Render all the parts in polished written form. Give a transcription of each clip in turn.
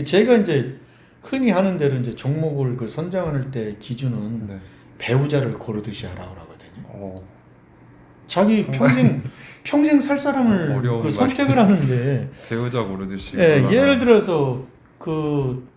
제가 이제 흔히 하는 대로 이제 종목을 그 선정할 때 기준은 네. 배우자를 고르듯이 하라고 하거든요. 어, 자기 평생 살 사람을 어려운 그 선택을 하는데 배우자 고르듯이 예, 골라라. 예를 들어서 그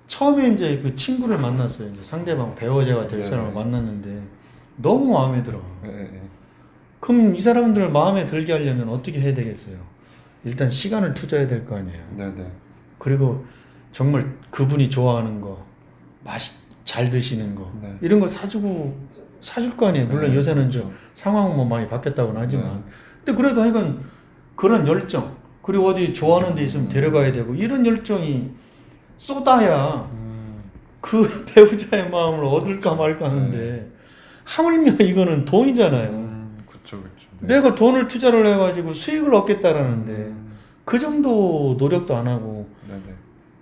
처음에 이제 그 친구를 만났어요. 이제 상대방 배우자가 될 네네. 사람을 만났는데 너무 마음에 들어. 예, 예, 예. 그럼 이 사람들을 마음에 들게 하려면 어떻게 해야 되겠어요? 일단 시간을 투자해야 될 거 아니에요. 네네. 그리고 정말 그분이 좋아하는 거, 잘 드시는 거 네. 이런 거 사줄 거 아니에요. 물론 네, 요새는 그렇죠. 상황은 뭐 많이 바뀌었다고는 하지만 네. 근데 그래도 하여간 그런 열정 그리고 어디 좋아하는 데 있으면 데려가야 되고 이런 열정이 쏟아야 그 배우자의 마음을 얻을까 말까 하는데 하물며 이거는 돈이잖아요. 그쵸, 그쵸. 네. 내가 돈을 투자를 해가지고 수익을 얻겠다라는데 음, 그 정도 노력도 안 하고 네네.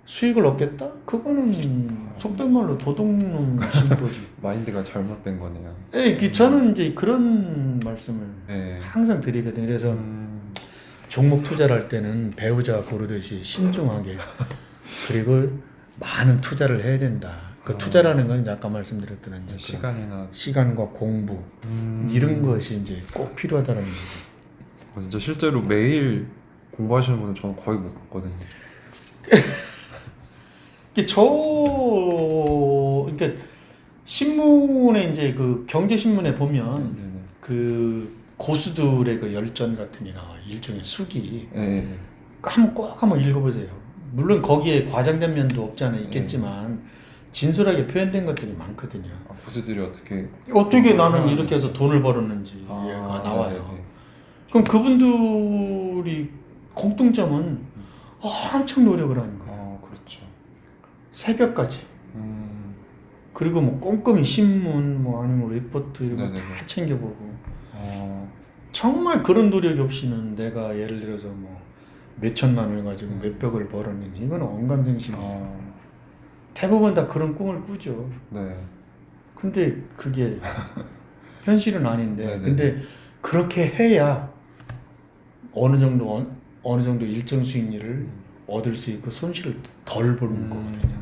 수익을 얻겠다? 그거는 속된 말로 도둑놈 심보지. 마인드가 잘못된 거네요. 예, 저는 이제 그런 말씀을 네. 항상 드리거든요. 그래서 종목 투자를 할 때는 배우자 고르듯이 신중하게 그리고 많은 투자를 해야 된다. 그 투자라는 건 이제 아까 말씀드렸던 이제 시간이나 시간과 공부 이런 것이 이제 꼭 필요하다는 거죠. 진짜 실제로 매일 공부하시는 분은 저는 거의 못 봤거든요. 그러니까 신문에 이제 그 경제신문에 보면 네네. 그 고수들의 그 열전 같은 게 나와 일종의 수기. 네. 꼭 한번 읽어보세요. 물론 거기에 과장된 면도 없지 않아 있겠지만 진솔하게 표현된 것들이 많거든요. 고수들이 어떻게 나는 이렇게 해서 돈을 벌었는지 아, 얘가 나와요. 네네네. 그럼 그분들이 공통점은 엄청 노력을 하는 거예요. 그렇죠. 새벽까지. 그리고 뭐 꼼꼼히 신문 뭐 아니면 리포트 이런 거 네네네. 다 챙겨보고 정말 그런 노력이 없이는 내가 예를 들어서 뭐 몇천만 원을 가지고 몇백을 벌었는지 이건 언감생심이에요. 대부분 다 그런 꿈을 꾸죠. 네. 근데 그게 현실은 아닌데 네네네. 근데 그렇게 해야 어느 정도 일정 수익률을 얻을 수 있고 손실을 덜 보는 거거든요.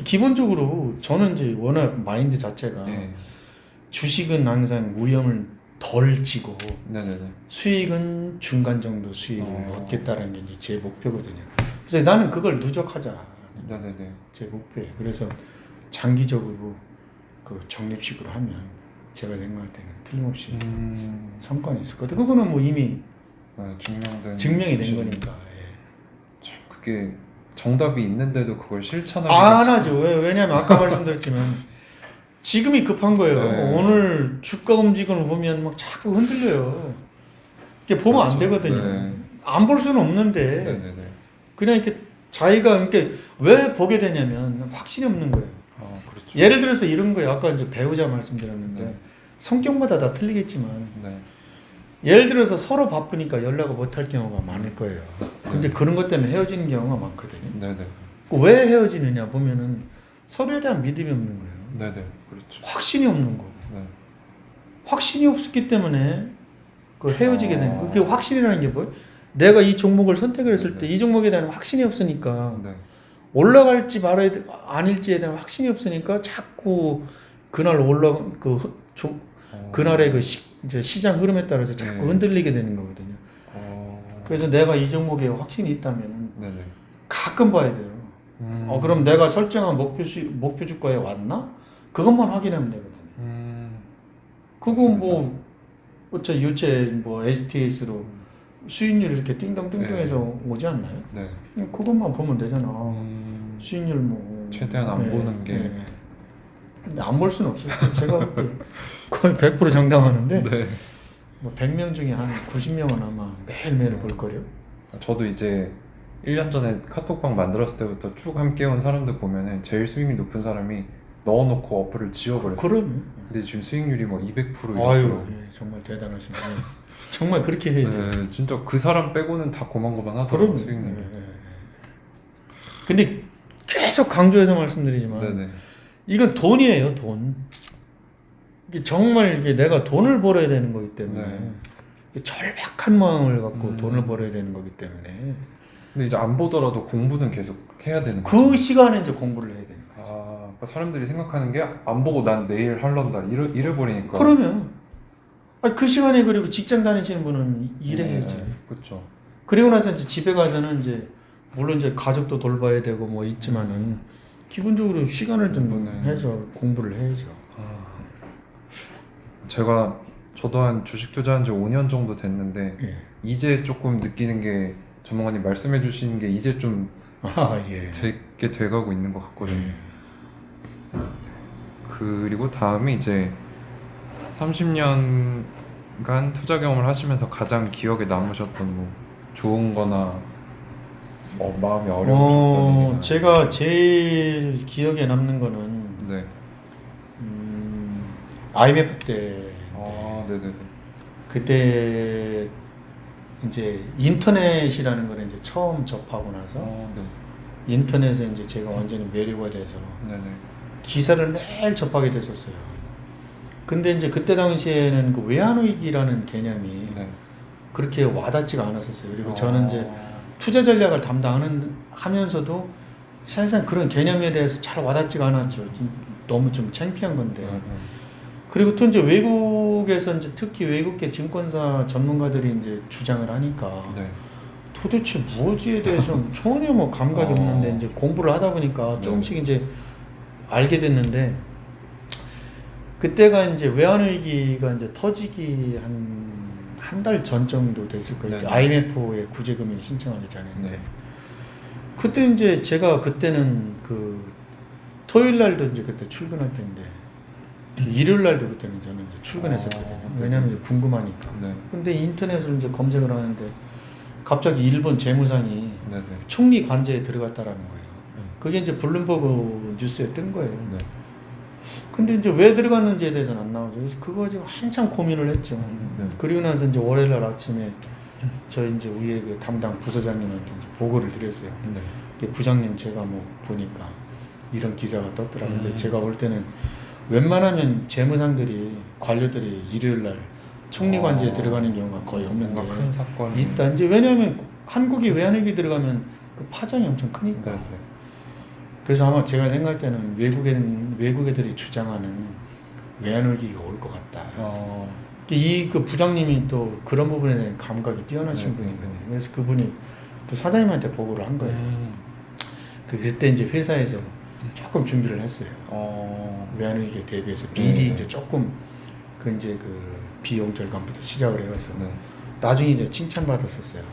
기본적으로 저는 이제 워낙 마인드 자체가 네. 주식은 항상 위험을 덜 지고 네네네. 수익은 중간 정도 수익을 얻겠다는 게 이제 제 목표거든요. 그래서 나는 그걸 누적하자. 네네네. 제 목표예요. 그래서 장기적으로 그 적립식으로 하면 제가 생각할 때는 틀림없이 성과는 있을 거든. 그거는 뭐 이미 증명이 된 거니까. 예. 그게 정답이 있는데도 그걸 실천하기 안 하죠. 왜냐하면 아까 말씀드렸지만 지금이 급한 거예요. 네. 오늘 주가 움직임을 보면 막 자꾸 흔들려요. 이게 보면 안 되거든요. 네. 안 볼 수는 없는데 네네네. 그냥 이렇게 자기가 이렇게 왜 보게 되냐면 확신이 없는 거예요. 그렇죠. 예를 들어서 이런 거예요. 아까 이제 배우자 말씀드렸는데 네. 성격마다 다 틀리겠지만 네. 예를 들어서 서로 바쁘니까 연락을 못 할 경우가 많을 거예요. 근데 그런 것 때문에 헤어지는 경우가 많거든요. 네네. 왜 헤어지느냐 보면은 서로에 대한 믿음이 없는 거예요. 네네. 그렇죠. 확신이 없는 거고. 네. 확신이 없었기 때문에 그 헤어지게 되는 거예요. 그게 확신이라는 게 뭐예요? 내가 이 종목을 선택을 했을 때 이 종목에 대한 확신이 없으니까 네. 올라갈지 말아야 아닐지에 대한 확신이 없으니까 자꾸 그날 그날의 그 이제 시장 흐름에 따라서 자꾸 흔들리게 되는 거거든요. 그래서 내가 이 종목에 확신이 있다면 네네. 가끔 봐야 돼요. 그럼 내가 설정한 목표 주가에 왔나? 그것만 확인하면 되거든요. 그거 뭐 어째 유체 뭐 STS로 수익률 이렇게 띵동띵동해서 오지 않나요? 네. 그것만 보면 되잖아. 수익률 뭐 최대한 안 보는 게. 근데 안 볼 수는 없어요. 제가 볼 때 거의 100% 장담하는데 네. 뭐 100명 중에 한 90명은 아마 매일매일 볼 거래요. 저도 이제 1년 전에 카톡방 만들었을 때부터 쭉 함께 온 사람들 보면은 제일 수익률 높은 사람이 넣어놓고 어플을 지워버렸어요. 그럼. 근데 지금 수익률이 뭐 200% 아유, 이렇더라고요. 정말 대단하십니다. 정말 그렇게 해야 돼요. 네, 진짜 그 사람 빼고는 다 고만고만 하더라고요. 수익률. 근데 계속 강조해서 말씀드리지만 네네. 이건 돈이에요, 돈. 이게 정말 이게 내가 돈을 벌어야 되는 거기 때문에 절박한 마음을 갖고 돈을 벌어야 되는 거기 때문에. 근데 이제 안 보더라도 공부는 계속 해야 되는 그 거죠. 시간에 이제 공부를 해야 되는 거죠. 그러니까 사람들이 생각하는 게 안 보고 난 내일 할란다 이래 버리니까. 그러면 그 시간에 그리고 직장 다니시는 분은 일해야지. 그렇죠. 그리고 나서 이제 집에 가서는 이제 물론 이제 가족도 돌봐야 되고 뭐 있지만은 기본적으로 시간을 좀 네. 해서 공부를 해야죠. 저도 한 주식 투자한 지 5년 정도 됐는데 예. 이제 조금 느끼는 게 전문가님 말씀해 주시는 게 이제 좀 예. 되게 돼가고 있는 것 같거든요. 예. 그리고 다음이 이제 30년간 투자 경험을 하시면서 가장 기억에 남으셨던 뭐 좋은 거나 마음이 어려우셨던 일이나. 제가 제일 기억에 남는 거는 네. IMF 때 네네네. 그때 이제 인터넷이라는 걸 이제 처음 접하고 나서 네. 인터넷에 이제 제가 완전히 매료가 돼서 네네. 기사를 매일 접하게 됐었어요. 근데 이제 그때 당시에는 그 외환위기라는 개념이 네. 그렇게 와닿지가 않았었어요. 그리고 저는 이제 투자 전략을 하면서도 사실상 그런 개념에 대해서 잘 와닿지가 않았죠. 너무 좀 창피한 건데. 그리고 또 이제 외국에서 이제 특히 외국계 증권사 전문가들이 이제 주장을 하니까 네. 도대체 무엇에 대해서 전혀 뭐 감각이 없는데 이제 공부를 하다 보니까 조금씩 이제 알게 됐는데 그때가 이제 외환위기가 이제 터지기 한 달 전 정도 됐을 거예요. 네. IMF에 구제금융 신청하기 전인데 네. 그때 이제 제가 그때는 그 토요일 날도 이제 그때 출근할 때인데 일요일 날도 그때는 저는 이제 출근했었거든요. 네. 왜냐면 이제 궁금하니까. 네. 근데 인터넷으로 이제 검색을 하는데 갑자기 일본 재무상이 네네. 총리 관저에 들어갔다라는 거예요. 네. 그게 이제 블룸버그 뉴스에 뜬 거예요. 네. 근데 이제 왜 들어갔는지에 대해서는 안 나오죠. 그래서 그거 지금 한참 고민을 했죠. 네. 그리고 나서 이제 월요일 날 아침에 저 이제 위에 그 담당 부서장님한테 이제 보고를 드렸어요. 네. 근데 부장님 제가 뭐 보니까 이런 기사가 떴더라. 근데 음. 제가 볼 때는 웬만하면 재무상들이 관료들이 일요일 날 총리 관저에 들어가는 경우가 거의 없는데 뭔가 큰 사건이 있다. 이제 왜냐하면 한국이 외환위기 들어가면 그 파장이 엄청 크니까. 네네. 그래서 아마 제가 생각할 때는 외국애들이 주장하는 외환위기가 올 것 같다. 이 그 부장님이 또 그런 부분에 대한 감각이 뛰어나신 네, 분이거든요. 그래서 그분이 또 사장님한테 보고를 한 거예요. 그때 이제 회사에서 조금 준비를 했어요. 외환위기에 대비해서 미리 네. 이제 조금 그 이제 그 비용 절감부터 시작을 해서 네. 나중에 이제 칭찬받았었어요.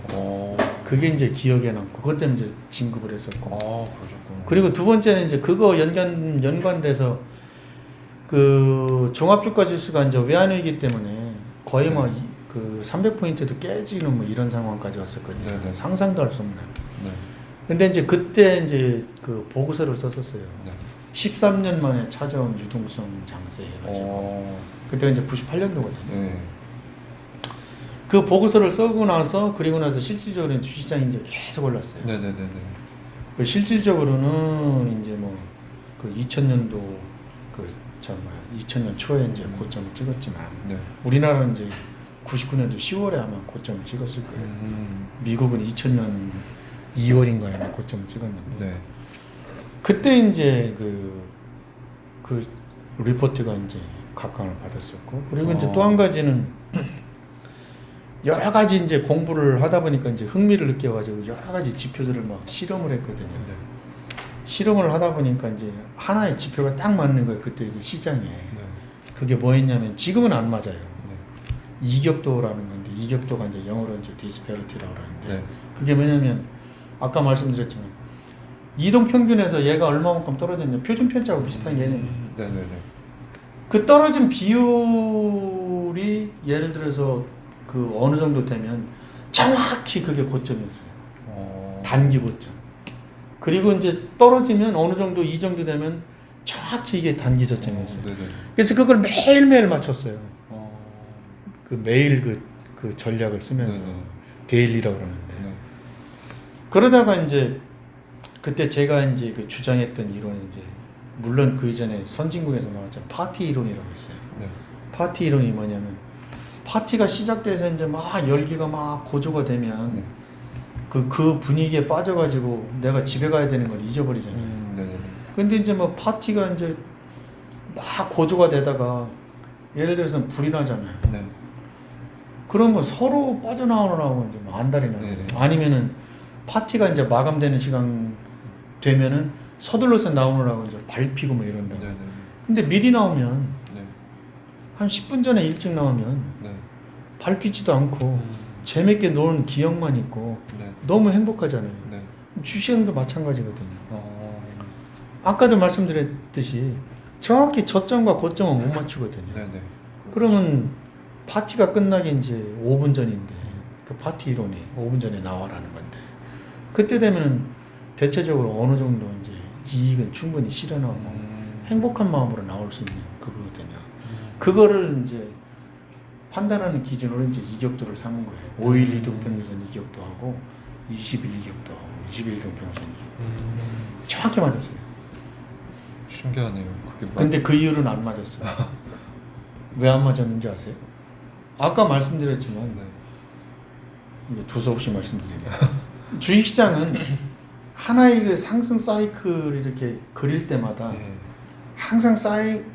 그게 이제 기억에 남고 그것 때문에 이제 진급을 했었고. 그러셨구나. 그리고 두 번째는 이제 그거 연관돼서 그 종합주가 지수가 이제 외환위기 때문에 거의 뭐 그 300포인트도 깨지는 뭐 이런 상황까지 왔었거든요. 네네. 상상도 할 수 없는. 네. 근데 이제 그때 이제 그 보고서를 썼었어요. 네. 13년 만에 찾아온 유동성 장세 해가지고. 그때가 이제 98년도거든요. 네. 그 보고서를 쓰고 나서 그리고 나서 실질적으로 주시장이 이제 계속 올랐어요. 네네네네. 그 실질적으로는 이제 뭐 그 2000년도 그 정말 2000년 초에 이제 고점을 찍었지만 네. 우리나라는 이제 99년도 10월에 아마 고점을 찍었을 거예요. 미국은 2000년 2월인가에 아마 고점을 찍었는데 네. 그때 이제 그 리포트가 이제 각광을 받았었고 그리고 이제 또 한 가지는 여러 가지 이제 공부를 하다 보니까 이제 흥미를 느껴가지고 여러 가지 지표들을 막 실험을 했거든요. 네. 실험을 하다 보니까 이제 하나의 지표가 딱 맞는 거예요. 그때 그 시장에. 네. 그게 뭐였냐면 지금은 안 맞아요. 네. 이격도라는 건데 이격도가 이제 영어로 이제 디스페리티라고 하는데 네. 그게 뭐냐면 아까 말씀드렸지만 이동 평균에서 얘가 얼마만큼 떨어졌냐 표준 편차하고 비슷한 개념이에요. 네네네. 그 떨어진 비율이 예를 들어서 그 어느 정도 되면 정확히 그게 고점이었어요. 단기 고점. 그리고 이제 떨어지면 어느 정도 이 정도 되면 정확히 이게 단기 저점이었어요. 네네. 그래서 그걸 매일매일 맞췄어요. 그 매일 그 전략을 쓰면서 네네. 데일리라고 그러는데 네. 그러다가 이제 그때 제가 이제 그 주장했던 이론이 이제 물론 그 이전에 선진국에서 나왔잖아요. 파티 이론이라고 있어요. 네. 파티 이론이 뭐냐면 파티가 시작돼서 이제 막 열기가 막 고조가 되면 네. 그 분위기에 빠져가지고 내가 집에 가야 되는 걸 잊어버리잖아요. 네네네. 근데 이제 뭐 파티가 이제 막 고조가 되다가 예를 들어서 불이 나잖아요. 네. 그러면 서로 빠져나오느라고 이제 뭐 안달이 나죠. 네네. 아니면은 파티가 이제 마감되는 시간 되면은 서둘러서 나오느라고 이제 밟히고 뭐 이런다. 네네. 근데 미리 나오면 네. 한 10분 전에 일찍 나오면 네. 밟히지도 않고 재밌게 노는 기억만 있고 네. 너무 행복하잖아요. 네. 주시장도 마찬가지거든요. 어. 아까도 말씀드렸듯이 정확히 저점과 고점은 못 맞추거든요. 네네. 그러면 파티가 끝나기 이제 5분 전인데 그 파티 이론이 5분 전에 나와라는 건데 그때 되면 대체적으로 어느 정도 이제 이익은 충분히 실현하고 행복한 마음으로 나올 수 있는 그거거든요. 그거를 이제 판단하는 기준으로 이제 이격도를 삼은 거예요. 5일 이동평균선 이격도 하고 20일 이격도 하고 21일 이동평균선 이격도. 정확히 맞았어요. 신기하네요. 그게 근데 그 이유는 안 맞았어요. 왜 안 맞았는지 아세요? 아까 말씀드렸지만 네. 이게 두서없이 말씀드리면 주식시장은 하나의 그 상승 사이클을 이렇게 그릴 때마다 네. 항상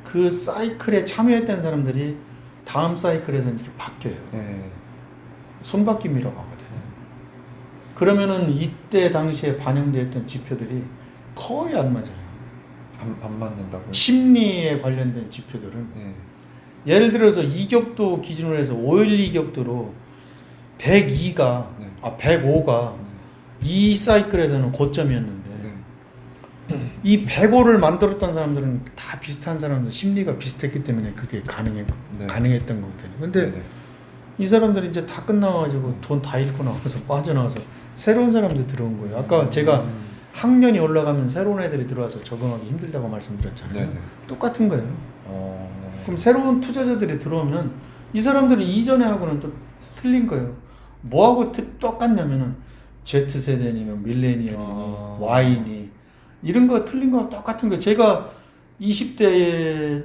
그 사이클에 참여했던 사람들이 다음 사이클에서 이렇게 바뀌어요. 네. 손바뀜이라고 하거든요. 그러면은 이때 당시에 반영되었던 지표들이 거의 안 맞아요. 안 맞는다고요? 심리에 관련된 지표들은 네. 예를 들어서 이격도 기준으로 해서 5일 이격도로 102가 네. 105가 이 사이클에서는 고점이었는데 네. 이 105를 만들었던 사람들은 다 비슷한 사람들 심리가 비슷했기 때문에 그게 네. 가능했던 거거든요. 근데 네네. 이 사람들이 이제 다 끝나가지고 돈 다 잃고 나와서 빠져나와서 새로운 사람들 들어온 거예요. 아까 제가 학년이 올라가면 새로운 애들이 들어와서 적응하기 힘들다고 말씀드렸잖아요. 네네. 똑같은 거예요. 어. 그럼 새로운 투자자들이 들어오면 이 사람들이 이전에 하고는 또 틀린 거예요. 뭐하고 똑같냐면은 Z세대니면 밀레니얼이니 Y니 이런 거 틀린 거와 똑같은 거예요. 제가 20대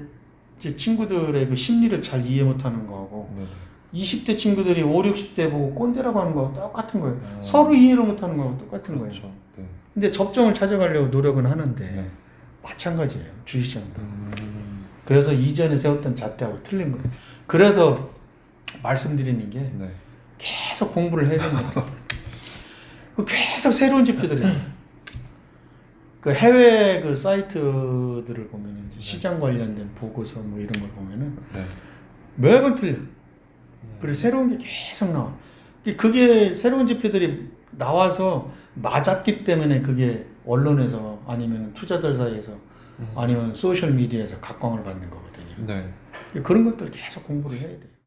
제 친구들의 그 심리를 잘 이해 못하는 거하고 네네. 20대 친구들이 5, 60대 보고 꼰대라고 하는 거하고 똑같은 거예요. 서로 이해를 못하는 거하고 똑같은 그렇죠. 거예요. 네. 근데 접점을 찾아가려고 노력은 하는데 네. 마찬가지예요. 주식시장도. 그래서 이전에 세웠던 잣대하고 틀린 거예요. 그래서 말씀드리는 게 네. 계속 공부를 해야 됩니다. 계속 새로운 지표들이 그 해외 그 사이트들을 보면 이제 시장 관련된 보고서 뭐 이런 걸 보면은 네. 매번 틀려. 그리고 새로운 게 계속 나와. 그게 새로운 지표들이 나와서 맞았기 때문에 그게 언론에서 아니면 투자들 사이에서 아니면 소셜 미디어에서 각광을 받는 거거든요. 네. 그런 것들 계속 공부를 해야 돼요.